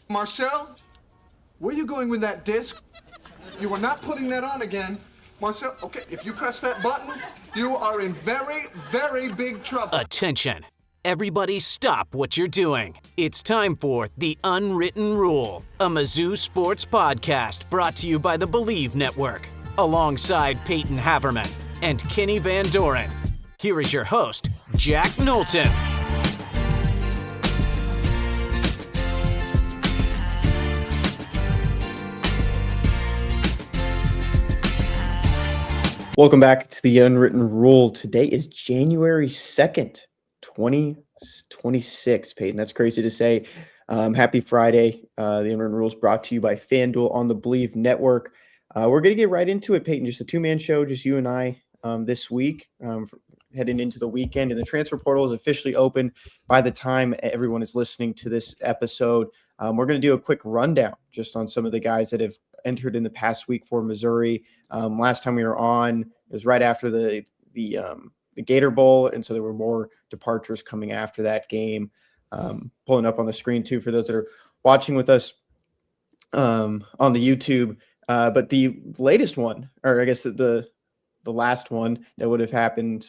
Marcel, where are you going with that disc? You are not putting that on again. Marcel, okay, if you press that button, you are in very, very big trouble. Attention. Everybody stop what you're doing. It's time for The Unwritten Rule, a Mizzou sports podcast brought to you by the Believe Network, alongside Payton Haverman and Kenny Van Doren. Here is your host, Jack Knowlton. Welcome back to The Unwritten Rule. Today is January 2nd, 2026, Payton. That's crazy to say. Happy Friday. The Unwritten Rule is brought to you by FanDuel on the Believe Network. We're going to get right into it, Payton. Just a two-man show, just you and I this week, heading into the weekend. And the transfer portal is officially open by the time everyone is listening to this episode. We're going to do a quick rundown just on some of the guys that have entered in the past week for Missouri. Last time we were on, it was right after the Gator Bowl, and so there were more departures coming after that game. Pulling up on the screen too for those that are watching with us on the YouTube. But the latest one, or I guess the last one that would have happened,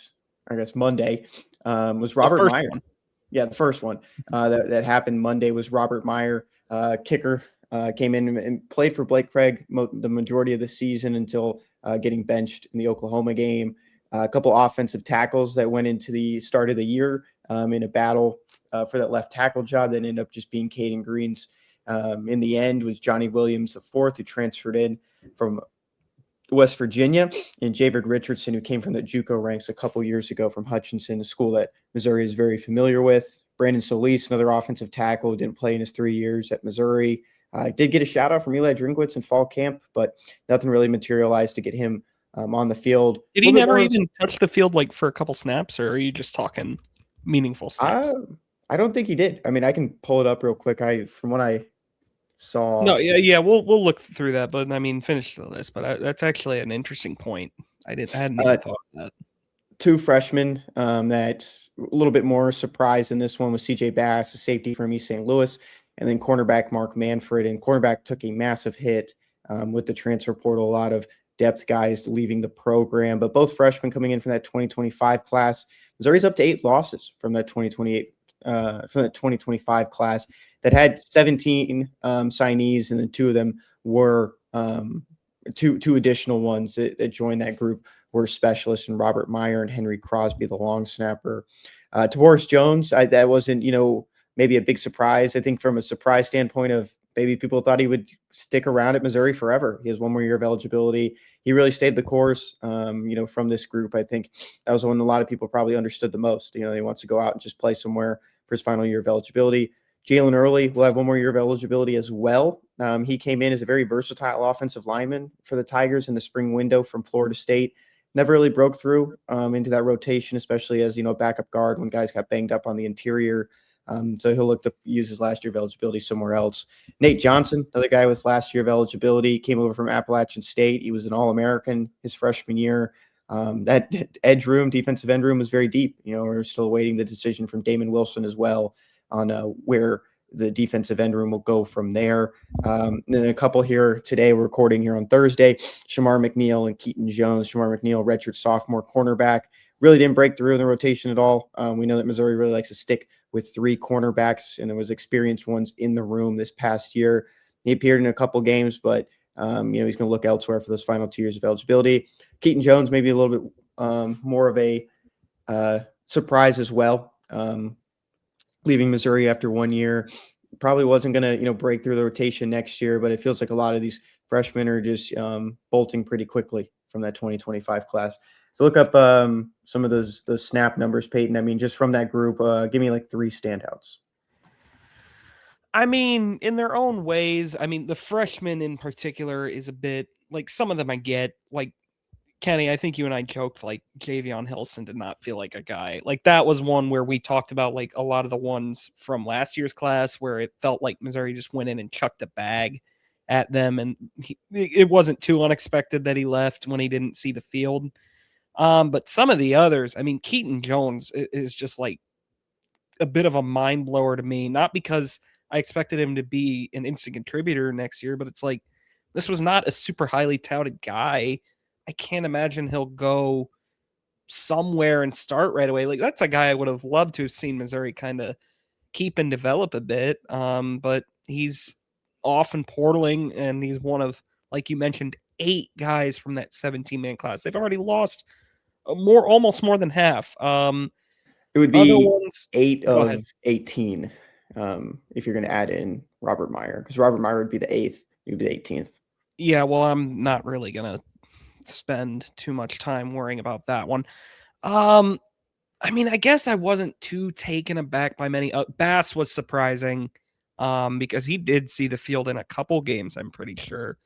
I guess Monday, was Robert Meyer. One. Yeah, the first one that happened Monday was Robert Meyer, kicker. Came in and played for Blake Craig the majority of the season until getting benched in the Oklahoma game. A couple offensive tackles that went into the start of the year in a battle for that left tackle job that ended up just being Caden Green's. In the end was Johnny Williams IV, who transferred in from West Virginia, and Javid Richardson, who came from the JUCO ranks a couple years ago from Hutchinson, a school that Missouri is very familiar with. Brandon Solis, another offensive tackle, who didn't play in his 3 years at Missouri. Did get a shout out from Eli Drinkwitz in fall camp, but nothing really materialized to get him on the field. Did he never even touch the field like for a couple snaps, or are you just talking meaningful snaps? I don't think he did. I mean, I can pull it up real quick. From what I saw. No, yeah, we'll look through that, but I mean, finish the list. But that's actually an interesting point. I hadn't even thought of that. Two freshmen that a little bit more surprise in this one was CJ Bass, a safety from East St. Louis. And then cornerback Mark Manfred, and cornerback took a massive hit with the transfer portal. A lot of depth guys leaving the program, but both freshmen coming in from that 2025 class. Missouri's up to 8 losses from that 2025 class that had 17 signees, and then 2 of them were two additional ones that joined that group were specialists, and Robert Meyer and Henry Crosby, the long snapper. Tavoris Jones, that wasn't, maybe a big surprise. I think from a surprise standpoint of maybe people thought he would stick around at Missouri forever. He has 1 more year of eligibility. He really stayed the course, from this group. I think that was one a lot of people probably understood the most. He wants to go out and just play somewhere for his final year of eligibility. Jalen Early will have 1 more year of eligibility as well. He came in as a very versatile offensive lineman for the Tigers in the spring window from Florida State. Never really broke through into that rotation, especially as, backup guard when guys got banged up on the interior. So he'll look to use his last year of eligibility somewhere else. Nate Johnson, another guy with last year of eligibility, came over from Appalachian State. He was an All-American his freshman year. That defensive end room was very deep. We're still awaiting the decision from Damon Wilson as well on where the defensive end room will go from there. And then a couple here today, we're recording here on Thursday, Shamar McNeil and Keaton Jones. Shamar McNeil, redshirt sophomore cornerback. Really didn't break through in the rotation at all. We know that Missouri really likes to stick with 3 cornerbacks, and there was experienced ones in the room this past year. He appeared in a couple games, but he's going to look elsewhere for those final 2 years of eligibility. Keaton Jones, maybe a little bit more of a surprise as well. Leaving Missouri after 1 year, probably wasn't going to break through the rotation next year, but it feels like a lot of these freshmen are just bolting pretty quickly from that 2025 class. So look up some of those snap numbers, Payton. I mean, just from that group, give me like 3 standouts. I mean, in their own ways, the freshman in particular is a bit like some of them I get. Like Kenny, I think you and I joked like Javion Hilson did not feel like a guy. Like that was one where we talked about like a lot of the ones from last year's class where it felt like Missouri just went in and chucked a bag at them. And it wasn't too unexpected that he left when he didn't see the field. But some of the others, Keaton Jones is just like a bit of a mind blower to me, not because I expected him to be an instant contributor next year, but it's like, this was not a super highly touted guy. I can't imagine he'll go somewhere and start right away. Like, that's a guy I would have loved to have seen Missouri kind of keep and develop a bit. But he's off and portaling, and he's one of, like you mentioned, 8 guys from that 17-man class. They've already lost almost more than half. It would Other be ones, 8 go of ahead. 18 if you're going to add in Robert Meyer, because Robert Meyer would be the 8th. You'd be the 18th. Yeah, well, I'm not really going to spend too much time worrying about that one. I mean, I guess I wasn't too taken aback by many. Bass was surprising because he did see the field in a couple games, I'm pretty sure.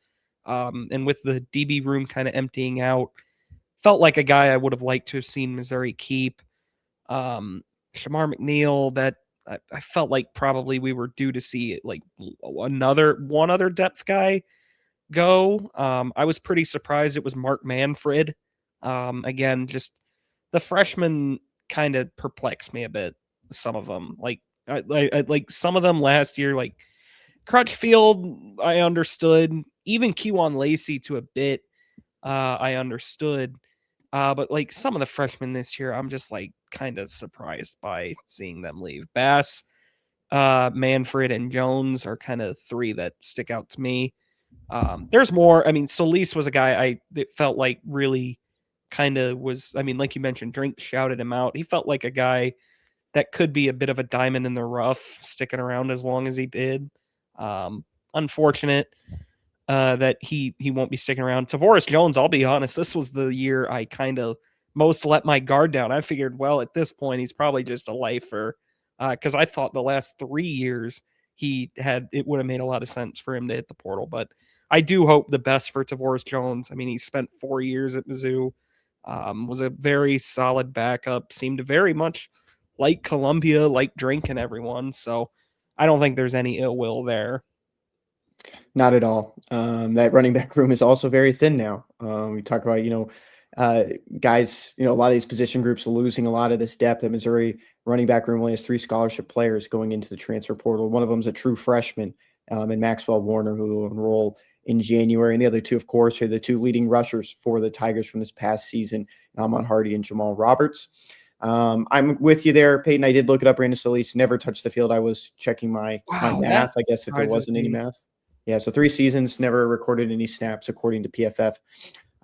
And with the DB room kind of emptying out, felt like a guy I would have liked to have seen Missouri keep. Shamar McNeil, that I felt like probably we were due to see like one other depth guy go. I was pretty surprised it was Mark Manfred. Again, just the freshmen kind of perplexed me a bit. Some of them, like I like some of them last year, like Crutchfield, I understood. Even Kewan Lacey to a bit, I understood. But like some of the freshmen this year, I'm just like kind of surprised by seeing them leave. Bass, Manfred, and Jones are kind of 3 that stick out to me. There's more. I mean, Solis was a guy that felt like really kind of was, I mean, like you mentioned, Drink shouted him out. He felt like a guy that could be a bit of a diamond in the rough, sticking around as long as he did. Unfortunate that he won't be sticking around. Tavoris Jones, I'll be honest, this was the year I kind of most let my guard down. I figured, well, at this point, he's probably just a lifer because I thought the last 3 years it would have made a lot of sense for him to hit the portal. But I do hope the best for Tavoris Jones. I mean, he spent 4 years at Mizzou, was a very solid backup, seemed to very much like Columbia, like Drink and everyone. So I don't think there's any ill will there. Not at all. That running back room is also very thin now. We talk about, guys, a lot of these position groups are losing a lot of this depth. At Missouri, running back room only has 3 scholarship players going into the transfer portal. One of them is a true freshman, and Maxwell Warner, who will enroll in January. And the other 2, of course, are the 2 leading rushers for the Tigers from this past season, Almon Hardy and Jamal Roberts. I'm with you there, Payton. I did look it up. Brandon Solis never touched the field. I was checking my math, I guess, if there wasn't any math. Yeah, so 3 seasons, never recorded any snaps, according to PFF.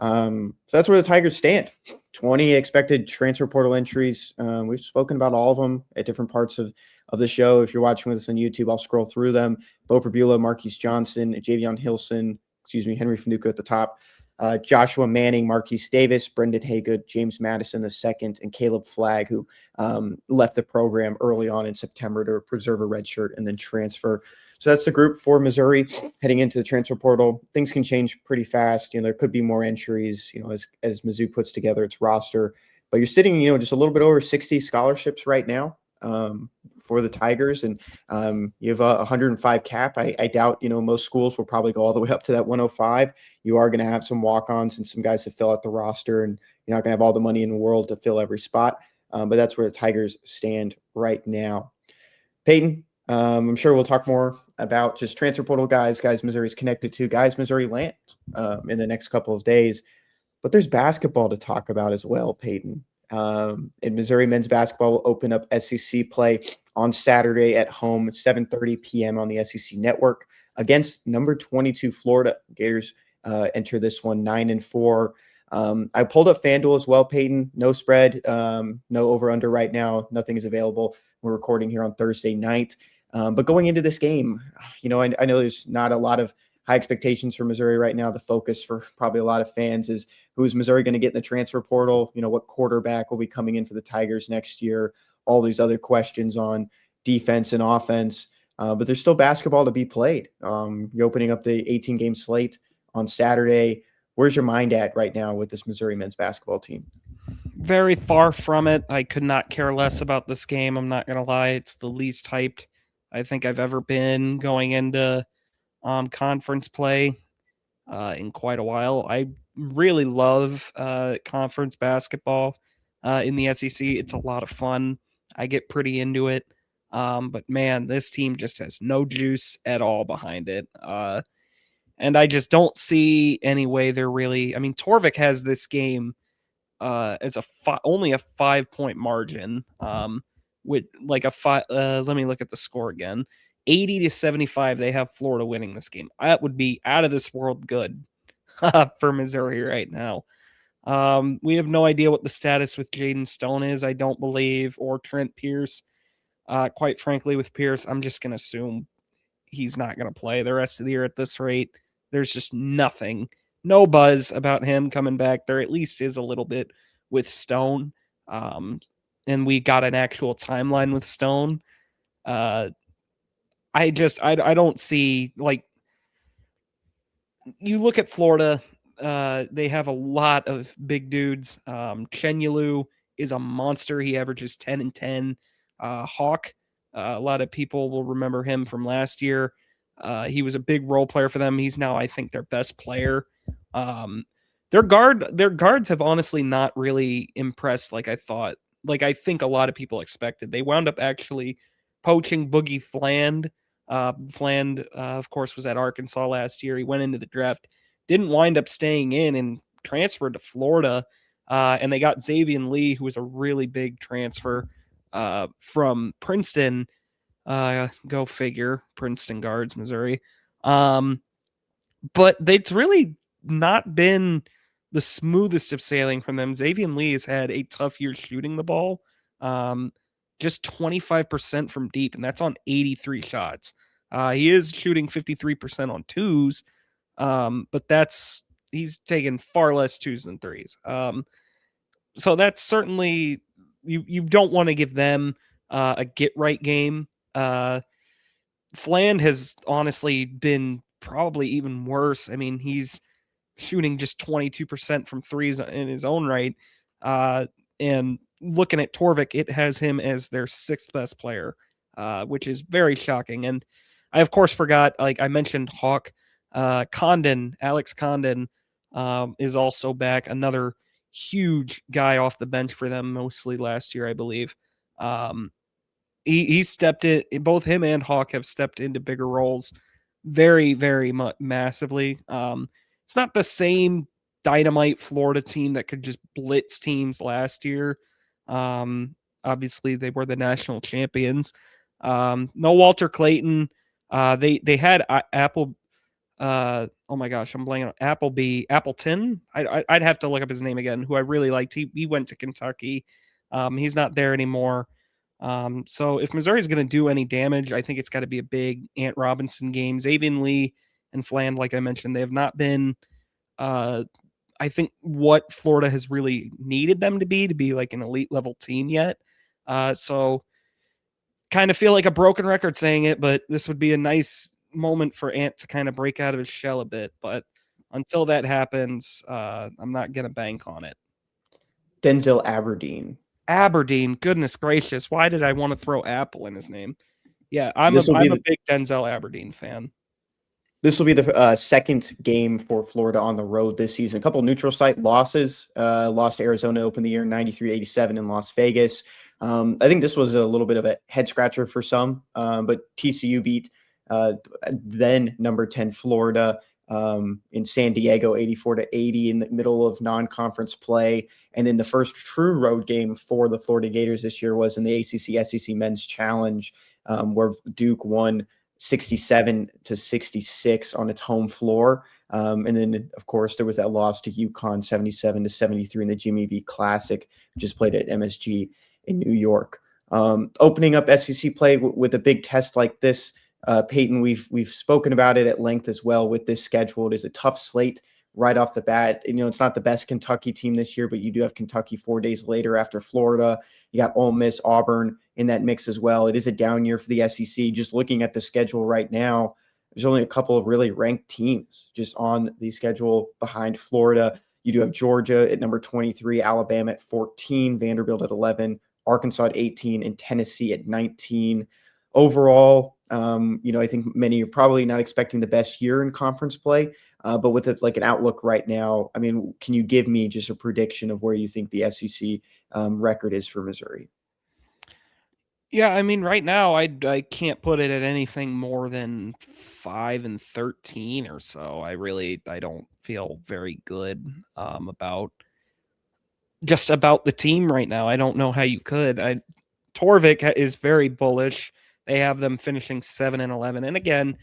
So that's where the Tigers stand. 20 expected transfer portal entries. We've spoken about all of them at different parts of the show. If you're watching with us on YouTube, I'll scroll through them. Bo Perbula, Marquise Johnson, Javion Hilson, Henry Fanuca at the top. Joshua Manning, Marquise Davis, Brendan Haygood, James Madison II, and Caleb Flagg, who left the program early on in September to preserve a red shirt and then transfer. So that's the group for Missouri heading into the transfer portal. Things can change pretty fast. There could be more entries, as Mizzou puts together its roster. But you're sitting, just a little bit over 60 scholarships right now for the Tigers, and you have a 105 cap. I doubt, most schools will probably go all the way up to that 105. You are going to have some walk-ons and some guys to fill out the roster, and you're not going to have all the money in the world to fill every spot. But that's where the Tigers stand right now. Payton, I'm sure we'll talk more about just transfer portal guys Missouri's connected to, guys Missouri land in the next couple of days. But there's basketball to talk about as well, Payton. And Missouri men's basketball will open up SEC play on Saturday at home at 7:30 p.m. on the SEC network against number 22 Florida. Gators enter this one 9-4. I pulled up FanDuel as well, Payton. No spread, no over-under right now. Nothing is available. We're recording here on Thursday night. But going into this game, I know there's not a lot of high expectations for Missouri right now. The focus for probably a lot of fans is who is Missouri going to get in the transfer portal? What quarterback will be coming in for the Tigers next year? All these other questions on defense and offense. But there's still basketball to be played. You're opening up the 18-game slate on Saturday. Where's your mind at right now with this Missouri men's basketball team? Very far from it. I could not care less about this game. I'm not going to lie. It's the least hyped I think I've ever been going into conference play in quite a while. I really love conference basketball in the SEC. It's a lot of fun. I get pretty into it. But man, this team just has no juice at all behind it. And I just don't see any way they're really. I mean, Torvik has this game as only a 5-point margin. With like a five. Let me look at the score again. 80-75. They have Florida winning this game. That would be out of this world good for Missouri right now. We have no idea what the status with Jaden Stone is. I don't believe, or Trent Pierce. Quite frankly, with Pierce, I'm just going to assume he's not going to play the rest of the year at this rate. There's just no buzz about him coming back. There at least is a little bit with Stone. And we got an actual timeline with Stone. I don't see, like, you look at Florida, they have a lot of big dudes. Chenyelu is a monster. He averages 10 and 10. Hawk, a lot of people will remember him from last year. He was a big role player for them. He's now, I think, their best player. Their guards have honestly not really impressed like I thought. Like I think a lot of people expected. They wound up actually poaching Boogie Fland. Fland, of course, was at Arkansas last year. He went into the draft, didn't wind up staying in, and transferred to Florida. And they got Xavier Lee, who was a really big transfer from Princeton. Go figure, Princeton guards, Missouri. But it's really not been the smoothest of sailing from them. Xavier Lee has had a tough year shooting the ball. Just 25% from deep, and that's on 83 shots. He is shooting 53% on twos, but he's taking far less twos than threes. So that's certainly, you don't want to give them a get-right game. Fland has honestly been probably even worse. I mean, he's shooting just 22% from threes in his own right. And looking at Torvik, it has him as their 6th best player, which is very shocking. And I, of course, forgot, like I mentioned, Hawk. Alex Condon is also back. Another huge guy off the bench for them, mostly last year, I believe. He stepped in. Both him and Hawk have stepped into bigger roles very, very massively. It's not the same dynamite Florida team that could just blitz teams last year. Obviously, they were the national champions. No Walter Clayton. They had Apple. Oh my gosh, I'm blanking on Appleton. I'd have to look up his name again. Who I really liked. He went to Kentucky. He's not there anymore. So if Missouri is going to do any damage, I think it's got to be a big Ant Robinson game. Xavier Lee and Fland, like I mentioned, they have not been, I think, what Florida has really needed them to be like an elite level team yet. So kind of feel like a broken record saying it, but this would be a nice moment for Ant to kind of break out of his shell a bit. But until that happens, I'm not going to bank on it. Denzel Aberdeen. Goodness gracious. Why did I want to throw Apple in his name? Yeah, I'm a big Denzel Aberdeen fan. This will be the second game for Florida on the road this season. A couple neutral site losses. Lost to Arizona, opened the year 93-87 in Las Vegas. I think this was a little bit of a head scratcher for some, but TCU beat then number 10 Florida in San Diego 84-80 in the middle of non-conference play. And then the first true road game for the Florida Gators this year was in the ACC SEC Men's Challenge, where Duke won 67-66 on its home floor. And then, of course, there was that loss to UConn 77-73 in the Jimmy V Classic, which is played at MSG in New York. Opening up SEC play with a big test like this, Payton, we've spoken about it at length as well with this schedule. It is a tough slate right off the bat. You know, it's not the best Kentucky team this year, but you do have Kentucky 4 days later after Florida. You got Ole Miss, Auburn in that mix as well. It is a down year for the SEC. Just looking at the schedule right now, there's only a couple of really ranked teams just on the schedule behind Florida. You do have Georgia at number 23, Alabama at 14, Vanderbilt at 11, Arkansas at 18, and Tennessee at 19. Overall, I think many are probably not expecting the best year in conference play, but with it like an outlook right now, I mean, can you give me just a prediction of where you think the SEC record is for Missouri? Yeah, I mean, right now I can't put it at anything more than 5-13 or so. I don't feel very good about the team right now. I don't know how you could. Torvik is very bullish. They have them finishing 7-11, and again,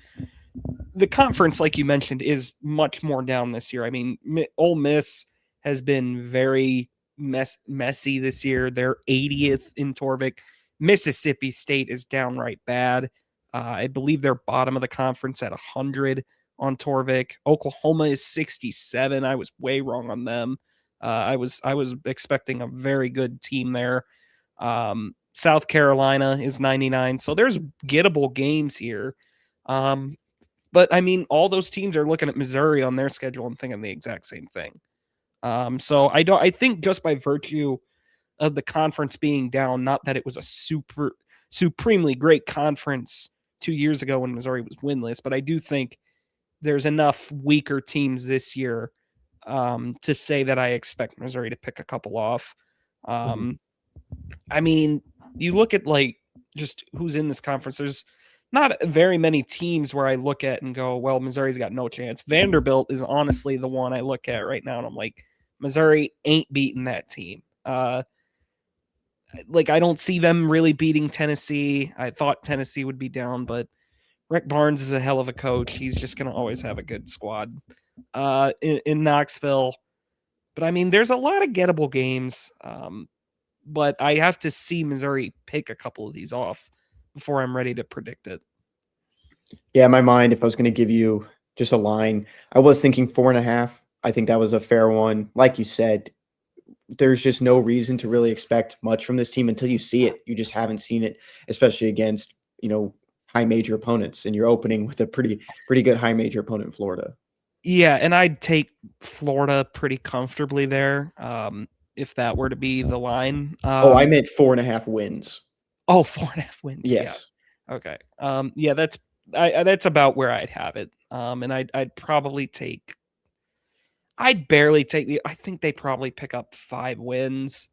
the conference, like you mentioned, is much more down this year. I mean, Ole Miss has been very messy this year. They're 80th in Torvik. Mississippi State is downright bad. I believe they're bottom of the conference at 100 on Torvik. Oklahoma is 67. I was way wrong on them. I was expecting a very good team there. South Carolina is 99. So there's gettable games here. But I mean, all those teams are looking at Missouri on their schedule and thinking the exact same thing. So I think just by virtue of the conference being down, not that it was a supremely great conference 2 years ago when Missouri was winless, but I do think there's enough weaker teams this year to say that I expect Missouri to pick a couple off. I mean, you look at like just who's in this conference. There's not very many teams where I look at and go, well, Missouri's got no chance. Vanderbilt is honestly the one I look at right now, and I'm like, Missouri ain't beating that team. Like, I don't see them really beating Tennessee. I thought Tennessee would be down, but Rick Barnes is a hell of a coach. He's just going to always have a good squad in Knoxville. But, I mean, there's a lot of gettable games, but I have to see Missouri pick a couple of these off before I'm ready to predict it. Yeah, in my mind, if I was going to give you just a line, I was thinking 4.5. I think that was a fair one. Like you said, there's just no reason to really expect much from this team until you see it. You just haven't seen it, especially against, high major opponents. And you're opening with a pretty good high major opponent in Florida. Yeah, and I'd take Florida pretty comfortably there if that were to be the line. I meant 4.5 wins. Oh, 4.5 wins. Yes. Yeah. Okay. Yeah, that's about where I'd have it. And I'd probably take. I'd barely take I think they probably pick up 5 wins.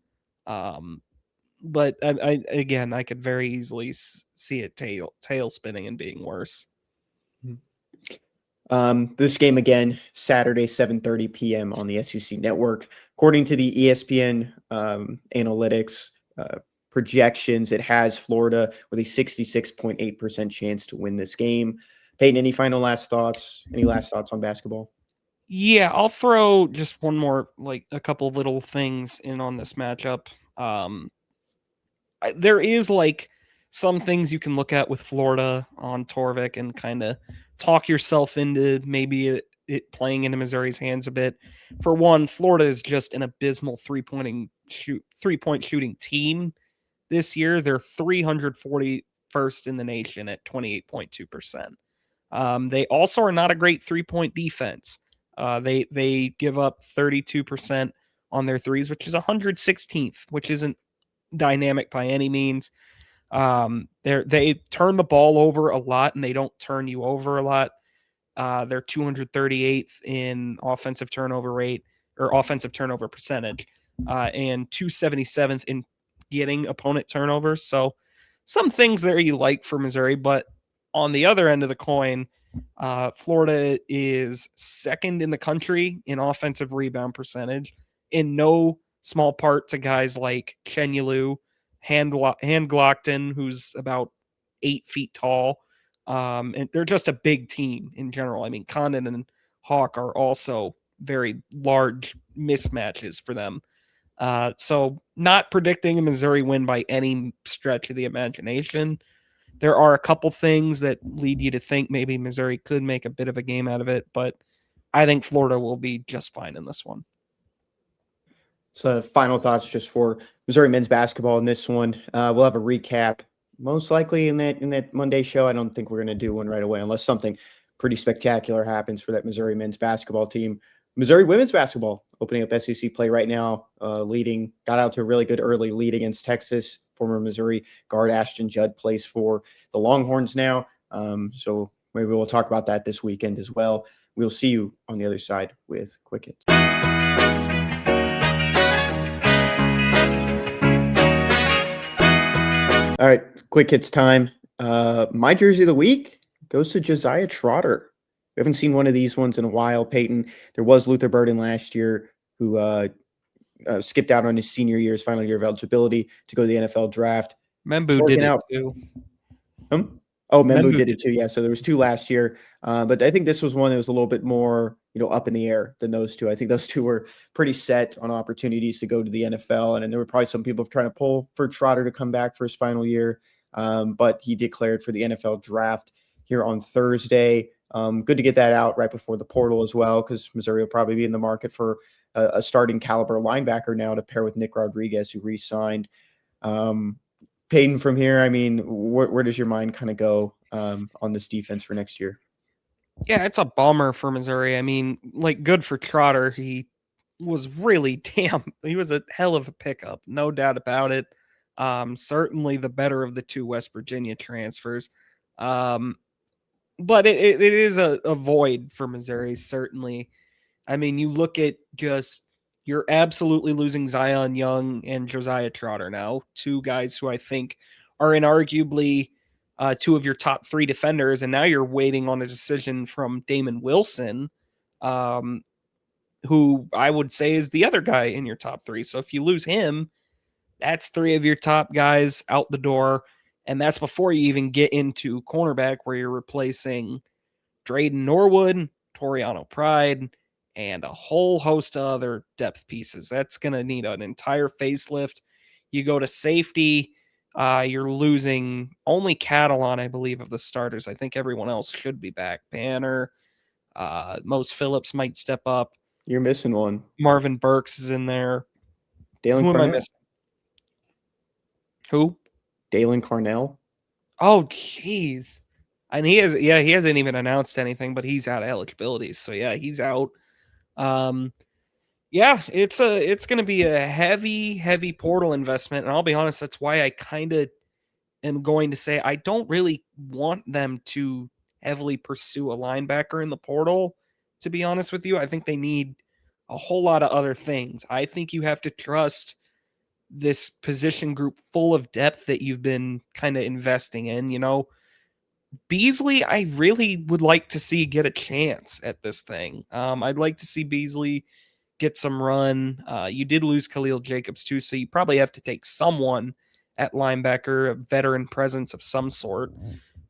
But I could very easily see it tail spinning and being worse. This game again, Saturday, 7:30 p.m. on the SEC Network. According to the ESPN analytics projections, it has Florida with a 66.8% chance to win this game. Payton, any last thoughts? Any last thoughts on basketball? Yeah, I'll throw just one more, like a couple of little things in on this matchup. There is like some things you can look at with Florida on Torvik and kind of talk yourself into maybe it playing into Missouri's hands a bit. For one, Florida is just an abysmal three-point shooting team this year. They're 341st in the nation at 28.2%. They also are not a great three-point defense. They give up 32% on their threes, which is 116th, which isn't dynamic by any means. They turn the ball over a lot, and they don't turn you over a lot. They're 238th in offensive turnover rate or offensive turnover percentage, and 277th in getting opponent turnovers. So some things there you like for Missouri, but on the other end of the coin, Florida is second in the country in offensive rebound percentage, in no small part to guys like Chenyelu, Hand Glockton, who's about 8 feet tall. And they're just a big team in general. I mean, Condon and Hawk are also very large mismatches for them. So not predicting a Missouri win by any stretch of the imagination. There are a couple things that lead you to think maybe Missouri could make a bit of a game out of it, but I think Florida will be just fine in this one. So final thoughts just for Missouri men's basketball in this one. We'll have a recap most likely in that Monday show. I don't think we're going to do one right away unless something pretty spectacular happens for that Missouri men's basketball team. Missouri women's basketball opening up SEC play right now, got out to a really good early lead against Texas. Former Missouri guard Ashton Judd plays for the Longhorns now. So maybe we'll talk about that this weekend as well. We'll see you on the other side with Quick Hits. All right, quick hits time. My jersey of the week goes to Josiah Trotter. We haven't seen one of these ones in a while, Payton. There was Luther Burden last year who skipped out on his senior year, his final year of eligibility to go to the NFL draft. Membu did it too. Oh, Membu did it too. Yeah, so there was 2 last year, but I think this was one that was a little bit more, up in the air than those 2. I think those 2 were pretty set on opportunities to go to the NFL, and there were probably some people trying to pull for Trotter to come back for his final year, but he declared for the NFL draft here on Thursday. Good to get that out right before the portal as well, because Missouri will probably be in the market for a starting caliber linebacker now to pair with Nick Rodriguez, who re-signed. Payton, from here, I mean, where does your mind kind of go on this defense for next year? Yeah, it's a bummer for Missouri. I mean, good for Trotter. He was really he was a hell of a pickup, no doubt about it. Certainly the better of the 2 West Virginia transfers. But it is a void for Missouri, certainly. I mean, you look at you're absolutely losing Zion Young and Josiah Trotter now, 2 guys who I think are inarguably 2 of your top 3 defenders, and now you're waiting on a decision from Damon Wilson, who I would say is the other guy in your top 3. So if you lose him, that's 3 of your top guys out the door, and that's before you even get into cornerback, where you're replacing Drayden Norwood, Toriano Pride, and a whole host of other depth pieces. That's going to need an entire facelift. You go to safety, you're losing only Catalan, I believe, of the starters. I think everyone else should be back. Banner, Mose Phillips might step up. You're missing one. Marvin Burks is in there. Dalen Who Cornell. am I missing? Who? Dalen Cornell. Oh, jeez. And he hasn't even announced anything, but he's out of eligibility. So yeah, he's out. It's going to be a heavy portal investment. And I'll be honest, that's why I kind of am going to say I don't really want them to heavily pursue a linebacker in the portal, to be honest with you. I think they need a whole lot of other things. I think you have to trust this position group full of depth that you've been kind of investing in. Beasley, I really would like to see get a chance at this thing. I'd like to see Beasley get some run. You did lose Khalil Jacobs too, so you probably have to take someone at linebacker, a veteran presence of some sort.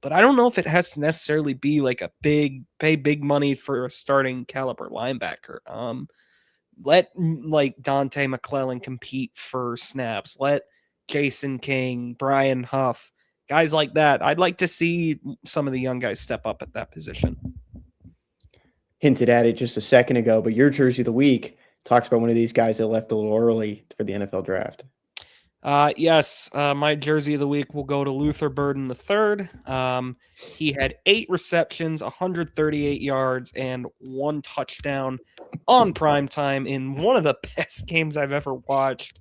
But I don't know if it has to necessarily be like pay big money for a starting caliber linebacker. Let Dante McClellan compete for snaps. Let Jason King, Brian Huff, guys like that. I'd like to see some of the young guys step up at that position. Hinted at it just a second ago, but your jersey of the week talks about one of these guys that left a little early for the NFL draft. Yes, my jersey of the week will go to Luther Burden III. He had 8 receptions, 138 yards, and 1 touchdown on primetime in one of the best games I've ever watched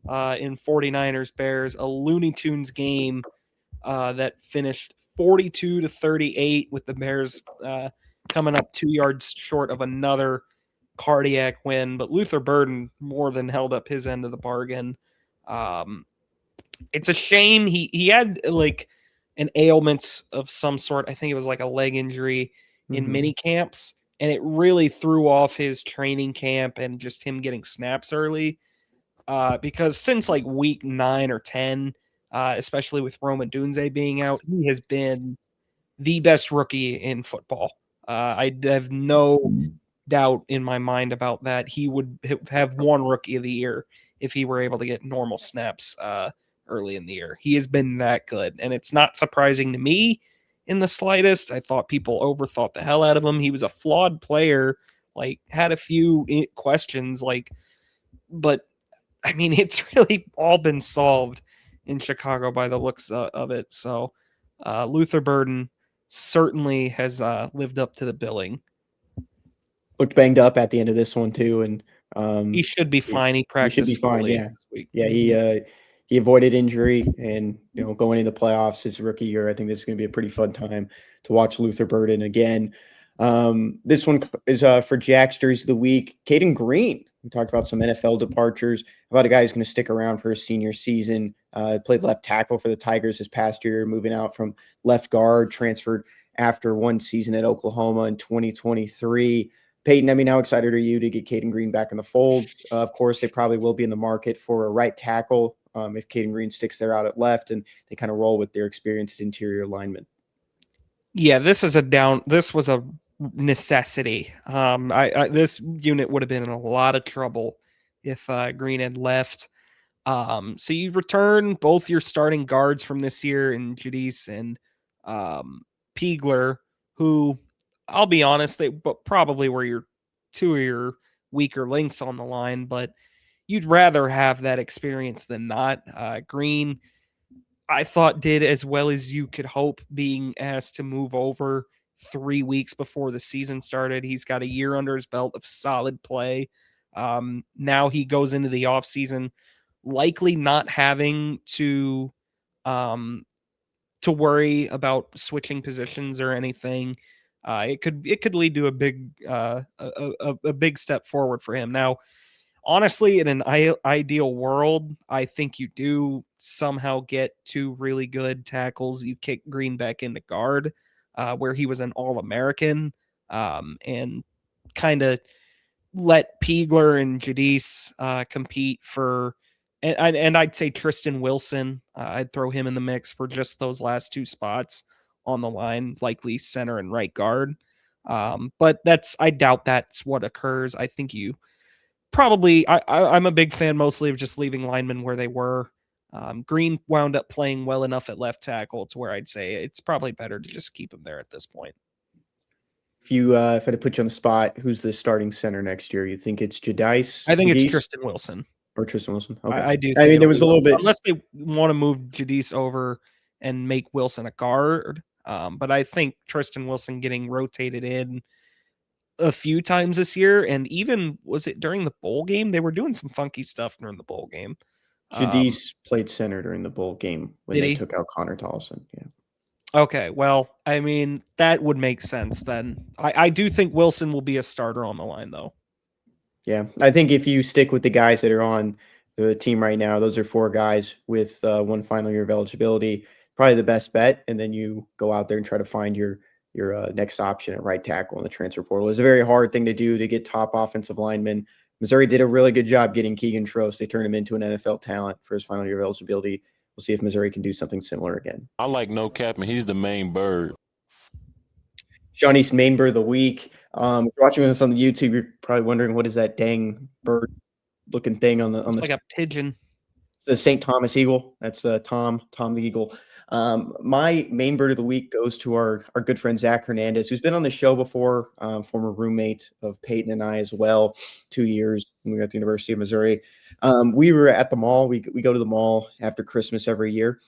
in 49ers Bears, a Looney Tunes game that finished 42-38 with the Bears coming up 2 yards short of another cardiac win. But Luther Burden more than held up his end of the bargain. It's a shame he had an ailment of some sort. I think it was like a leg injury in mini camps, and it really threw off his training camp and just him getting snaps early. Because since week 9 or 10, especially with Roma Dunze being out, he has been the best rookie in football. I have no doubt in my mind about that. He would have won Rookie of the Year if he were able to get normal snaps early in the year. He has been that good, and it's not surprising to me in the slightest. I thought people overthought the hell out of him. He was a flawed player, had a few questions, but I mean, it's really all been solved in Chicago by the looks of it. So Luther Burden certainly has lived up to the billing. Looked banged up at the end of this one too, and he should be fine. He practiced. He should be fine. Yeah, this week. Yeah. He avoided injury, and going into the playoffs his rookie year, I think this is going to be a pretty fun time to watch Luther Burden again. This one is for Jack's jersey of the week, Caden Green. We talked about some NFL departures, about a guy who's going to stick around for his senior season. Played left tackle for the Tigers this past year, moving out from left guard, transferred after one season at Oklahoma in 2023. Payton, I mean, how excited are you to get Caden Green back in the fold? Of course, they probably will be in the market for a right tackle if Caden Green sticks there out at left and they kind of roll with their experienced interior linemen. Yeah, this was a necessity. This unit would have been in a lot of trouble if Green had left. So you return both your starting guards from this year in Judice and Piegler, who I'll be honest, they probably were two of your weaker links on the line, but you'd rather have that experience than not. Green, I thought, did as well as you could hope, being asked to move over 3 weeks before the season started. He's got a year under his belt of solid play. Now he goes into the offseason likely not having to worry about switching positions or anything. It could lead to a big step forward for him. Now, honestly, in an ideal world, I think you do somehow get two really good tackles. You kick Green back into guard, where he was an All-American, and kind of let Piegler and Judice compete for. And I'd say Tristan Wilson, I'd throw him in the mix for just those last two spots on the line, likely center and right guard. But I doubt that's what occurs. I think you probably, I'm a big fan mostly of just leaving linemen where they were. Green wound up playing well enough at left tackle to where I'd say it's probably better to just keep him there at this point. If I had to put you on the spot, who's the starting center next year? You think it's Judice? I think it's Tristan Wilson. Or Tristan Wilson. Okay. I do. I mean, there was a little bit, unless they want to move Judice over and make Wilson a guard. But I think Tristan Wilson getting rotated in a few times this year, and even was it during the bowl game? They were doing some funky stuff during the bowl game. Judice played center during the bowl game when they took out Connor Tolson. Yeah. Okay, well, I mean, that would make sense then. I do think Wilson will be a starter on the line, though. Yeah, I think if you stick with the guys that are on the team right now, those are 4 guys with one final year of eligibility, probably the best bet. And then you go out there and try to find your next option at right tackle in the transfer portal. It's a very hard thing to do to get top offensive linemen. Missouri did a really good job getting Keegan Trost. They turned him into an NFL talent for his final year of eligibility. We'll see if Missouri can do something similar again. I like no cap, and he's the main bird. Sean East, main bird of the week. If you're watching this on the YouTube, you're probably wondering what is that dang bird-looking thing on the like a pigeon. It's the St. Thomas Eagle. That's Tom the Eagle. My main bird of the week goes to our good friend Zach Hernandez, who's been on the show before, former roommate of Payton and I as well, 2 years when we were at the University of Missouri. We were at the mall. We go to the mall after Christmas every year.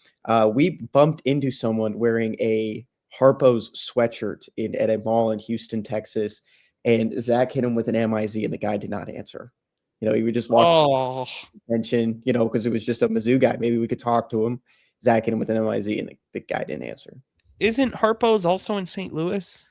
We bumped into someone wearing a Harpo's sweatshirt at a mall in Houston, Texas, and Zach hit him with an MIZ, and the guy did not answer. He would just walk attention, because it was just a Mizzou guy. Maybe we could talk to him. Zach hit him with an MIZ, and the guy didn't answer. Isn't Harpo's also in St. Louis?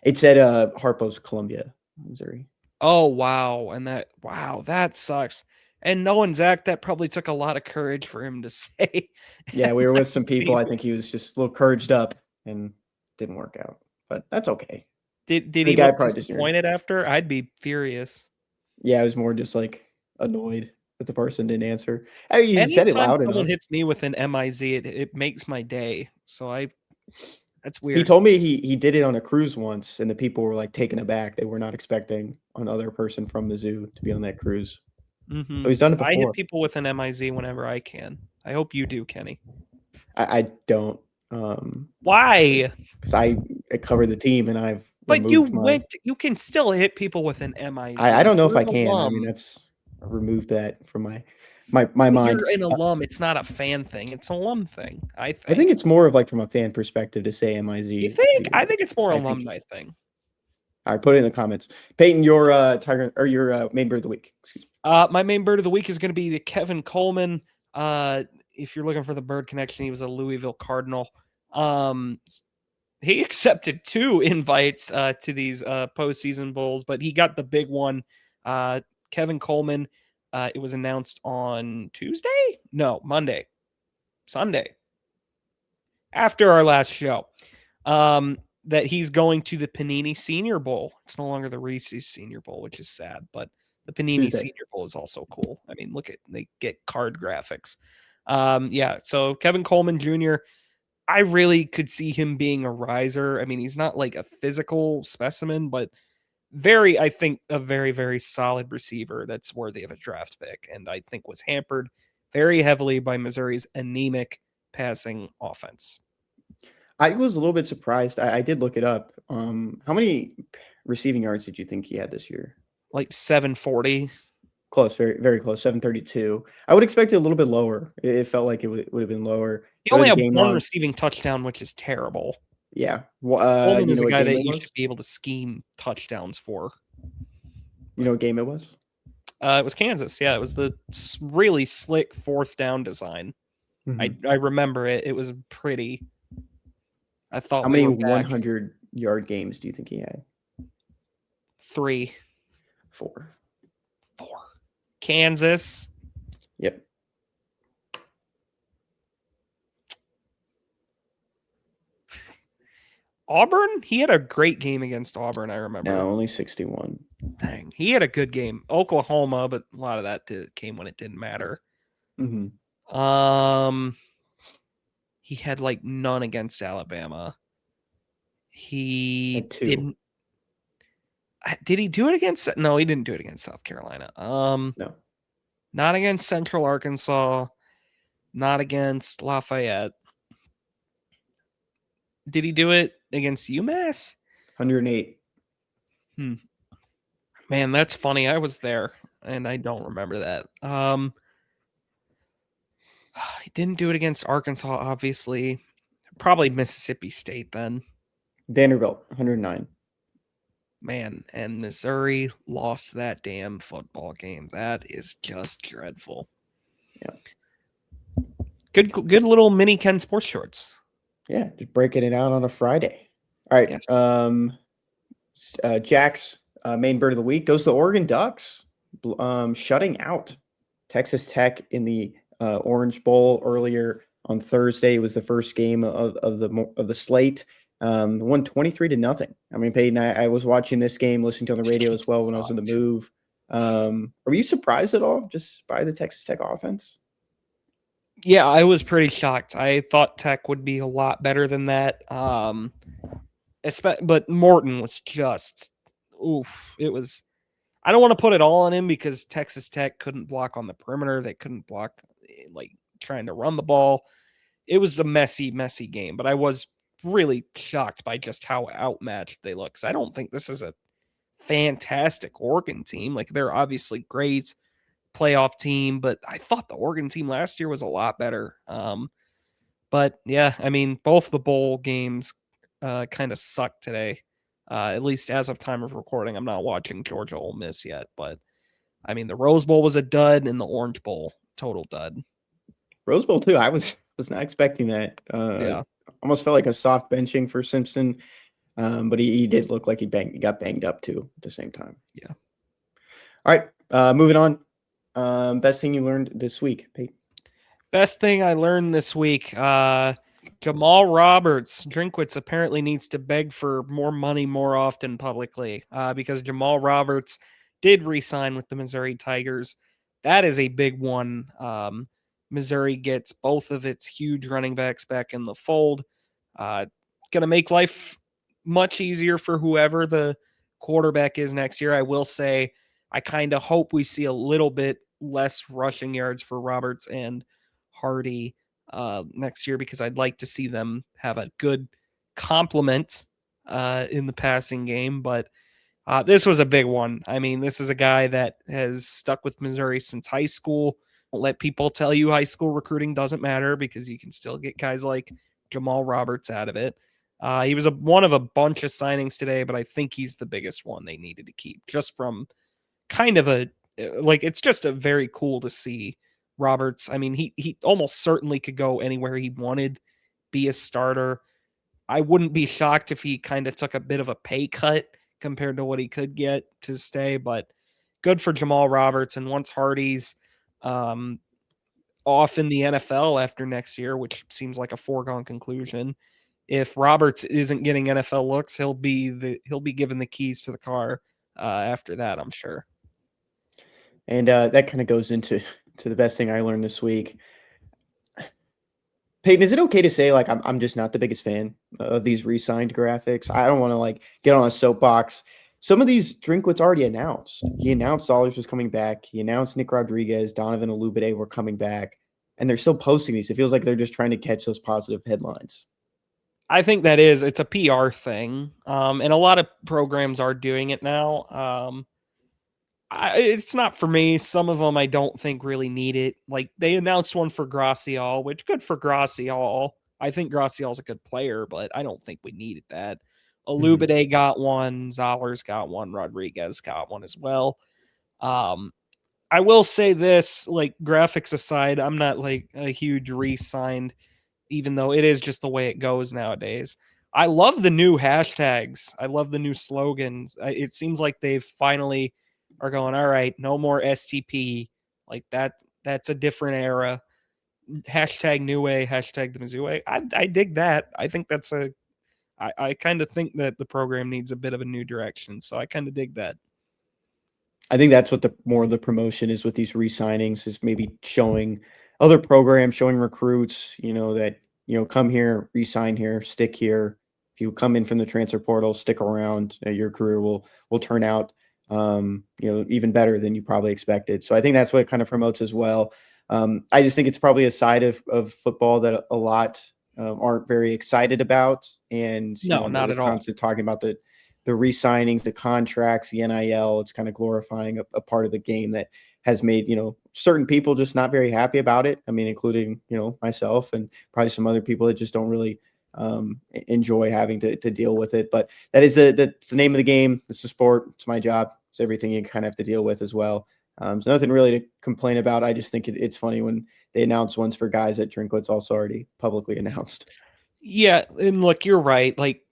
It's at Harpo's, Columbia, Missouri. Oh, wow. And that sucks. And knowing Zach, that probably took a lot of courage for him to say. Yeah, we were with some people. I think he was just a little couraged up and didn't work out. But that's okay. Did he look disappointed after? I'd be furious. Yeah, I was more just like annoyed that the person didn't answer. I mean, he said it loud enough. Someone hits me with an MIZ, it makes my day. So that's weird. He told me he did it on a cruise once, and the people were like taken aback. They were not expecting another person from Mizzou to be on that cruise. Mm-hmm. So he's done it before. I hit people with an MIZ whenever I can. I hope you do, Kenny. I don't. Why? Because I cover the team, and I've. But you can still hit people with an MIZ. I don't know if I can. I mean, I removed that from my mind. You're an alum. It's not a fan thing. It's an alum thing. I think it's more of like from a fan perspective to say MIZ. You think? I think it's more alumni thing. All right, put it in the comments. Payton, your Tiger or your main bird of the week. Excuse me. My main bird of the week is going to be Kevin Coleman. If you're looking for the bird connection, he was a Louisville Cardinal. He accepted 2 invites to these postseason bowls, but he got the big one. Kevin Coleman. It was announced on Monday. Sunday, after our last show, that he's going to the Panini Senior Bowl. It's no longer the Reese's Senior Bowl, which is sad, but the Panini Tuesday. Senior Bowl is also cool. I mean, they get card graphics. So Kevin Coleman Jr., I really could see him being a riser. I mean, he's not like a physical specimen, but I think a very, very solid receiver that's worthy of a draft pick. And I think was hampered very heavily by Missouri's anemic passing offense. I was a little bit surprised. I did look it up. How many receiving yards did you think he had this year? Like 740. Close, very, very close. 732. I would expect it a little bit lower. It felt like it would have been lower. He only had one receiving touchdown, which is terrible. Yeah. Coleman is a guy that you should be able to scheme touchdowns for. You know what game it was? It was Kansas. Yeah, it was the really slick 4th down design. Mm-hmm. I remember it. It was pretty. I thought. How many 100-yard games do you think he had? 3. 4. Kansas. Yep. Auburn? He had a great game against Auburn, I remember. No, only 61. Dang. He had a good game. Oklahoma, but a lot of that came when it didn't matter. Mm-hmm. He had like none against Alabama. He didn't. Did he do it against? No, he didn't do it against South Carolina. No. Not against Central Arkansas. Not against Lafayette. Did he do it against UMass? 108. Man, that's funny. I was there, and I don't remember that. He didn't do it against Arkansas, obviously. Probably Mississippi State then. Vanderbilt, 109. Man, and Missouri lost that damn football game. That is just dreadful. Yeah. Good little mini Ken Sports Shorts. Yeah, just breaking it out on a Friday. All right. Yeah. Jack's main bird of the week goes to Oregon Ducks, shutting out Texas Tech in the Orange Bowl earlier on Thursday. It was the first game of the slate. Won 23-0. I mean, Payton, I was watching this game, listening to on the radio as well when I was in the move. Were you surprised at all just by the Texas Tech offense? Yeah, I was pretty shocked. I thought Tech would be a lot better than that. But Morton was just, oof. It was. I don't want to put it all on him because Texas Tech couldn't block on the perimeter. They couldn't block, like, trying to run the ball. It was a messy, messy game. But I was really shocked by just how outmatched they look. Because I don't think this is a fantastic Oregon team. Like, they're obviously great playoff team, but I thought the Oregon team last year was a lot better. But yeah, I mean, both the bowl games kind of sucked today. At least as of time of recording. I'm not watching Georgia Ole Miss yet, but I mean, the Rose Bowl was a dud and the Orange Bowl, total dud. Rose Bowl too. I was not expecting that. Yeah. Almost felt like a soft benching for Simpson. But he did look like he got banged up too at the same time. Yeah. All right. Moving on. Best thing you learned this week, Pete? Best thing I learned this week. Jamal Roberts, Drinkwitz apparently needs to beg for more money more often publicly because Jamal Roberts did re-sign with the Missouri Tigers. That is a big one. Missouri gets both of its huge running backs back in the fold. Going to make life much easier for whoever the quarterback is next year. I will say I kind of hope we see a little bit less rushing yards for Roberts and Hardy next year because I'd like to see them have a good complement in the passing game. But this was a big one. I mean, this is a guy that has stuck with Missouri since high school. Don't let people tell you high school recruiting doesn't matter because you can still get guys like Jamal Roberts out of it. He was one of a bunch of signings today, but I think he's the biggest one they needed to keep just from kind of it's just a very cool to see Roberts. I mean, he almost certainly could go anywhere he wanted, be a starter. I wouldn't be shocked if he kind of took a bit of a pay cut compared to what he could get to stay, but good for Jamal Roberts. And once Hardy's off in the NFL after next year, which seems like a foregone conclusion. If Roberts isn't getting NFL looks, he'll be given the keys to the car after that, I'm sure. And that kind of goes into the best thing I learned this week. Payton, is it okay to say like I'm just not the biggest fan of these re-signed graphics? I don't want to like get on a soapbox. Some of these Drinkwitz already announced. He announced Dollars was coming back. He announced Nick Rodriguez, Donovan Olubade were coming back, and they're still posting these. It feels like they're just trying to catch those positive headlines. I think it's a PR thing, and a lot of programs are doing it now. It's not for me. Some of them I don't think really need it. Like they announced one for Gracial, which good for Gracial. I think Gracial's a good player, but I don't think we needed that. Olubade got one, Zollers got one, Rodriguez got one as well. I will say this, like graphics aside, I'm not like a huge re-signed, even though it is just the way it goes nowadays. I love the new hashtags. I love the new slogans. It seems like they've finally are going, all right, no more STP. Like that's a different era. Hashtag new way, hashtag the Mizzou way. I dig that. I think I kind of think that the program needs a bit of a new direction. So I kind of dig that. I think that's what more of the promotion is with these re-signings, is maybe showing other programs, showing recruits, that, come here, re-sign here, stick here. If you come in from the transfer portal, stick around, your career will turn out, even better than you probably expected. So I think that's what it kind of promotes as well. I just think it's probably a side of football that a lot aren't very excited about. And no, not at all. Constant talking about the re-signings, the contracts, the NIL. It's kind of glorifying a part of the game that has made, certain people just not very happy about it. I mean, including, myself and probably some other people that just don't really enjoy having to deal with it. But that's the name of the game. It's the sport. It's my job. It's everything you kind of have to deal with as well. So nothing really to complain about. I just think it's funny when they announce ones for guys that Drinkwitz also already publicly announced. Yeah. And look, you're right. Like,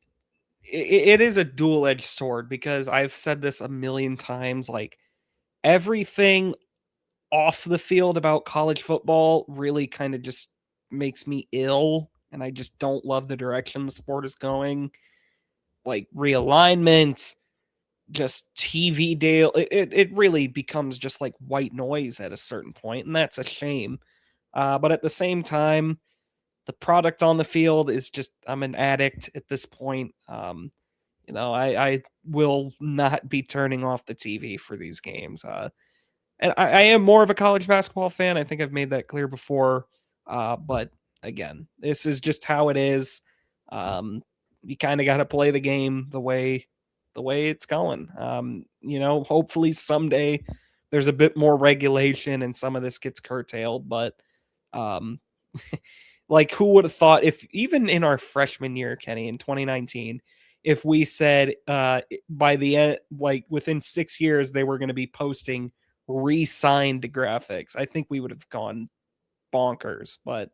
it is a dual-edged sword, because I've said this a million times, like everything off the field about college football really kind of just makes me ill, and I just don't love the direction the sport is going. Like realignment, just TV deal, it really becomes just like white noise at a certain point, and that's a shame. But at the same time, the product on the field is just, I'm an addict at this point. I will not be turning off the TV for these games. And I am more of a college basketball fan. I think I've made that clear before. But again, this is just how it is. You kind of got to play the game the way it's going. Hopefully someday there's a bit more regulation and some of this gets curtailed, but like who would have thought, if even in our freshman year, Kenny, in 2019, if we said by the end, like within 6 years, they were going to be posting re-signed graphics, I think we would have gone bonkers. But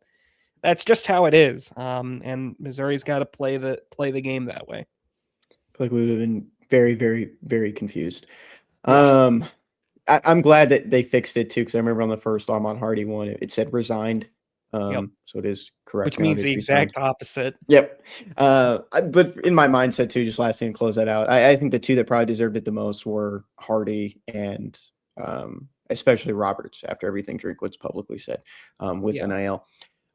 that's just how it is. And Missouri's got to play the game that way. I feel like we would have been very, very, very confused. I'm glad that they fixed it too, because I remember on the first Ahmad Hardy one, it said resigned. So it is correct. Which means the exact opposite. Yep. But in my mindset too, just last thing to close that out, I think the two that probably deserved it the most were Hardy and especially Roberts, after everything Drinkwitz publicly said with NIL.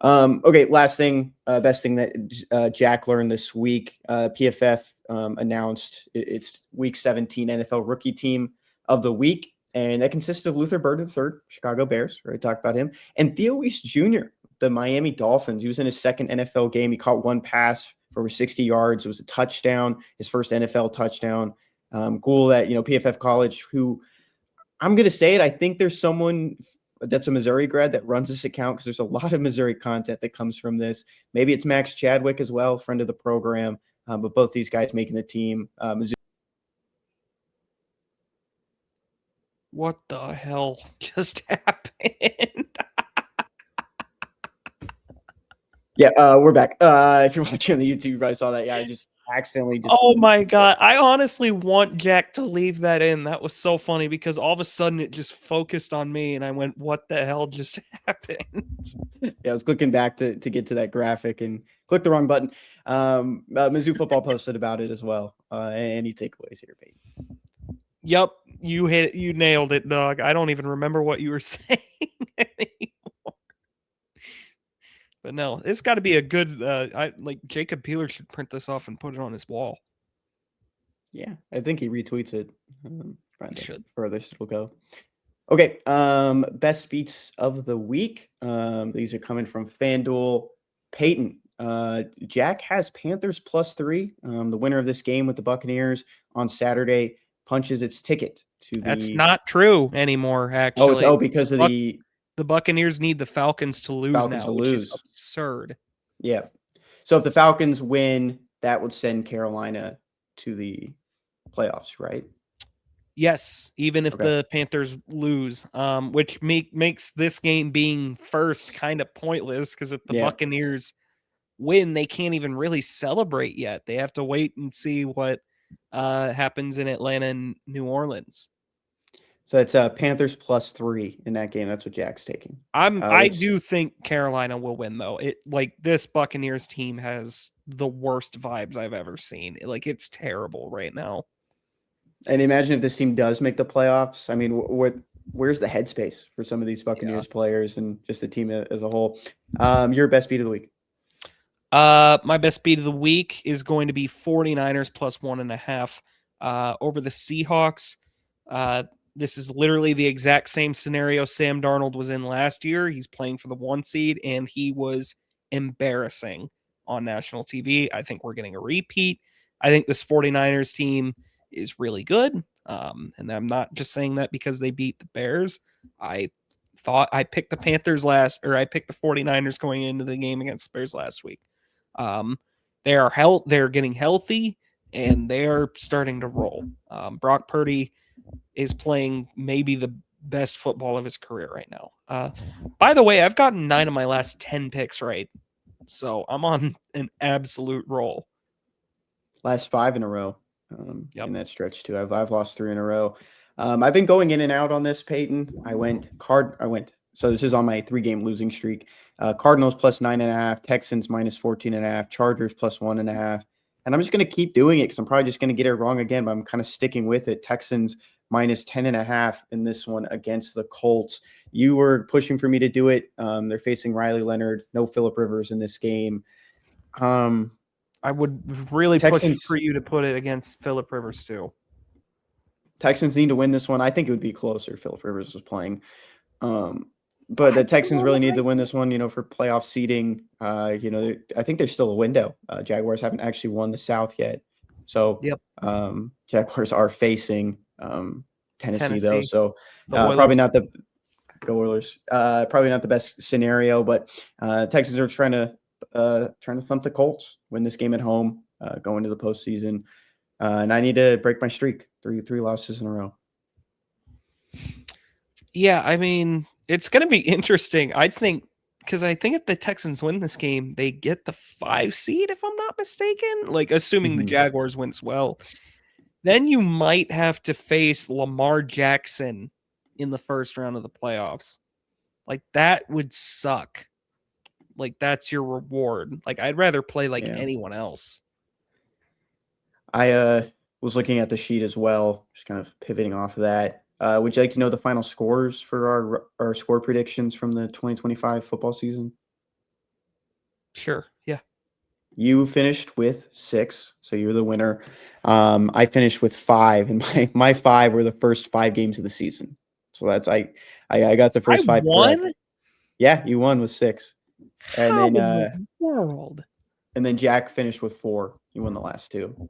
Okay, last thing, best thing that Jack learned this week, PFF announced its Week 17 NFL Rookie Team of the Week, and that consisted of Luther Burden III, Chicago Bears, already talked about him, and Theo Wease Jr., the Miami Dolphins. He was in his second NFL game. He caught one pass for over 60 yards. It was a touchdown, his first NFL touchdown. Cool that, PFF College, who I'm going to say it, I think there's someone that's a Missouri grad that runs this account, because there's a lot of Missouri content that comes from this. Maybe it's Max Chadwick as well, friend of the program, but both these guys making the team. Mizzou. What the hell just happened? Yeah, we're back. If you're watching on the YouTube, you probably saw that. Yeah, accidentally just. Oh my God. I honestly want Jack to leave that in. That was so funny because all of a sudden it just focused on me and I went, what the hell just happened? Yeah, I was clicking back to get to that graphic and clicked the wrong button. Mizzou football posted about it as well. Any takeaways here, Payton? Yep, you nailed it, dog. I don't even remember what you were saying anymore. But no, it's got to be a good. Jacob Peeler should print this off and put it on his wall. Yeah, I think he retweets it. Should. Furthest it'll go. Okay, best beats of the week. These are coming from FanDuel. Payton, Jack has Panthers +3. The winner of this game with the Buccaneers on Saturday punches its ticket to the. That's not true anymore. Actually, because of the Buccaneers need the Falcons to lose which is absurd. Yeah, so if the Falcons win, that would send Carolina to the playoffs, right? Yes, even if the Panthers lose, which makes this game being first kind of pointless because if the Buccaneers win, they can't even really celebrate yet. They have to wait and see what happens in Atlanta and New Orleans. So it's Panthers +3 in that game. That's what Jack's taking. I do think Carolina will win though. This Buccaneers team has the worst vibes I've ever seen. It's terrible right now. And imagine if this team does make the playoffs. I mean, where's the headspace for some of these Buccaneers players and just the team as a whole? Your best beat of the week. My best beat of the week is going to be 49ers +1.5 over the Seahawks. This is literally the exact same scenario Sam Darnold was in last year. He's playing for the 1 seed, and he was embarrassing on national TV. I think we're getting a repeat. I think this 49ers team is really good. And I'm not just saying that because they beat the Bears. I thought I picked the Panthers I picked the 49ers going into the game against the Bears last week. They're getting healthy and they are starting to roll. Brock Purdy is playing maybe the best football of his career right now. By the way, I've gotten 9 of my last 10 picks right. So I'm on an absolute roll. Last 5 in a row. In that stretch too. I've lost 3 in a row. I've been going in and out on this, Payton. So this is on my 3-game losing streak. Cardinals +9.5, Texans -14.5, Chargers +1.5. And I'm just going to keep doing it because I'm probably just going to get it wrong again, but I'm kind of sticking with it. Texans -10.5 in this one against the Colts. You were pushing for me to do it. They're facing Riley Leonard, no Phillip Rivers in this game. I would really push for you to put it against Phillip Rivers too. Texans need to win this one. I think it would be closer if Phillip Rivers was playing. But the Texans really need to win this one, for playoff seeding. I think there's still a window. Jaguars haven't actually won the South yet. So Jaguars are facing Tennessee though. So probably not the Go Oilers. Probably not the best scenario, but Texans are trying to thump the Colts, win this game at home, go into the postseason. And I need to break my streak, three losses in a row. Yeah, I mean, it's going to be interesting. I think if the Texans win this game, they get the 5 seed, if I'm not mistaken, assuming the Jaguars win as well. Then you might have to face Lamar Jackson in the first round of the playoffs. That would suck. That's your reward. I'd rather play anyone else. I was looking at the sheet as well, just kind of pivoting off of that. Would you like to know the final scores for our score predictions from the 2025 football season? Sure. Yeah. You finished with 6, so you're the winner. I finished with 5, and my 5 were the first 5 games of the season. So that's I got the first 5. Won? Correct. Yeah, you won with 6. And How in the world? And then Jack finished with 4. You won the last 2.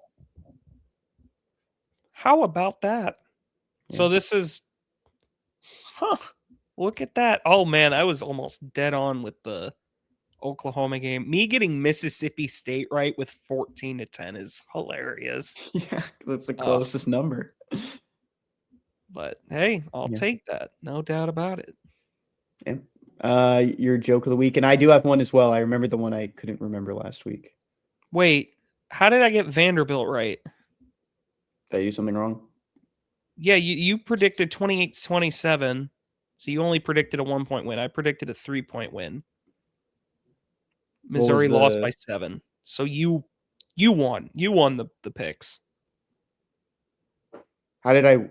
How about that? Yeah. So this is, look at that. Oh man, I was almost dead on with the Oklahoma game. Me getting Mississippi State right with 14-10 is hilarious. Yeah, that's the closest number. But hey, I'll take that. No doubt about it. Yeah. Your joke of the week, and I do have one as well. I remember the one I couldn't remember last week. Wait, How did I get Vanderbilt right? Did I do something wrong? Yeah, you predicted 28-27, so you only predicted a 1-point win. I predicted a 3-point win. Missouri lost by 7. So you won. You won the picks. How did I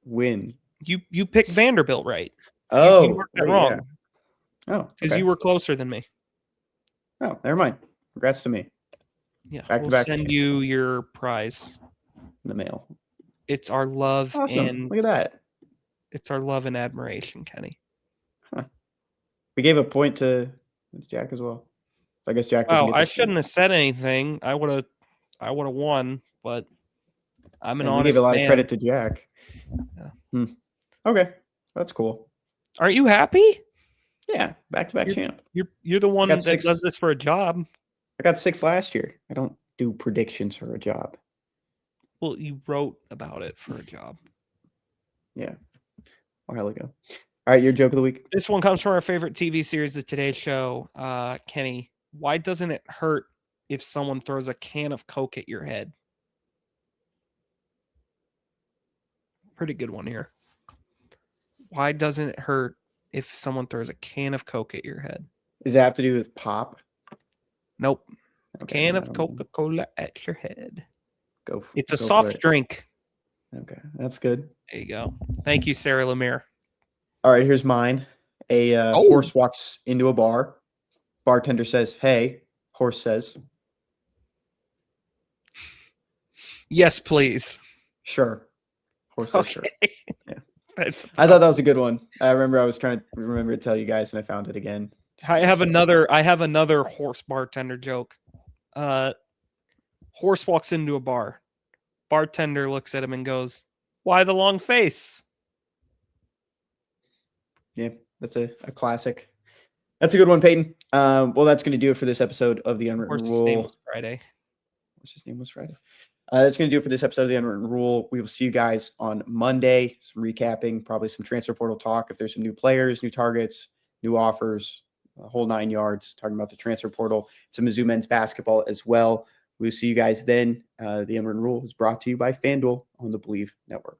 win? You picked Vanderbilt right. Oh, you marked that wrong. Yeah. Oh, Because okay. you were closer than me. Oh, never mind. Congrats to me. Yeah, Back to we'll back send you your prize. in the mail. It's our love Awesome. and Look at that. it's our love and admiration, Kenny. We gave a point to Jack as well. I guess Jack doesn't Wow, get to I shouldn't have said anything. I would have won, but I'm an And we honest gave a lot man. of credit to Jack. Yeah. Okay, that's cool. Aren't you happy? Yeah, back-to-back champ. You're the one that 6. does this for a job. I got 6 last year. I don't do predictions for a job. Well, you wrote about it for a job. Yeah, a while ago. All right, your joke of the week. This one comes from our favorite TV series, The Today Show. Kenny, why doesn't it hurt if someone throws a can of Coke at your head? Pretty good one here. Why doesn't it hurt if someone throws a can of Coke at your head? Does that have to do with pop? Nope. Okay, Can of Coca-Cola at your head. It's a go for soft it. drink. Okay, that's good. There you go. Thank you, Sarah Lemire. All right, here's mine. A horse walks into a bar. Bartender says, "Hey." Horse says, Yes, please. "Sure." Horse says, "Sure." Yeah. I thought that was a good one. I was trying to remember to tell you guys, and I found it again. I have another horse bartender joke. Horse walks into a bar. Bartender looks at him and goes, "Why the long face?" Yeah, that's a classic. That's a good one, Payton. Well, that's going to do it for this episode of The Unwritten Horse's Rule. name was Friday. Horse's name was Friday. That's going to do it for this episode of The Unwritten Rule. We will see you guys on Monday. Some recapping, probably some transfer portal talk. If there's some new players, new targets, new offers, a whole 9 yards, talking about the transfer portal. Some Mizzou men's basketball as well. We'll see you guys then. The Unwritten Rule is brought to you by FanDuel on the Believe Network.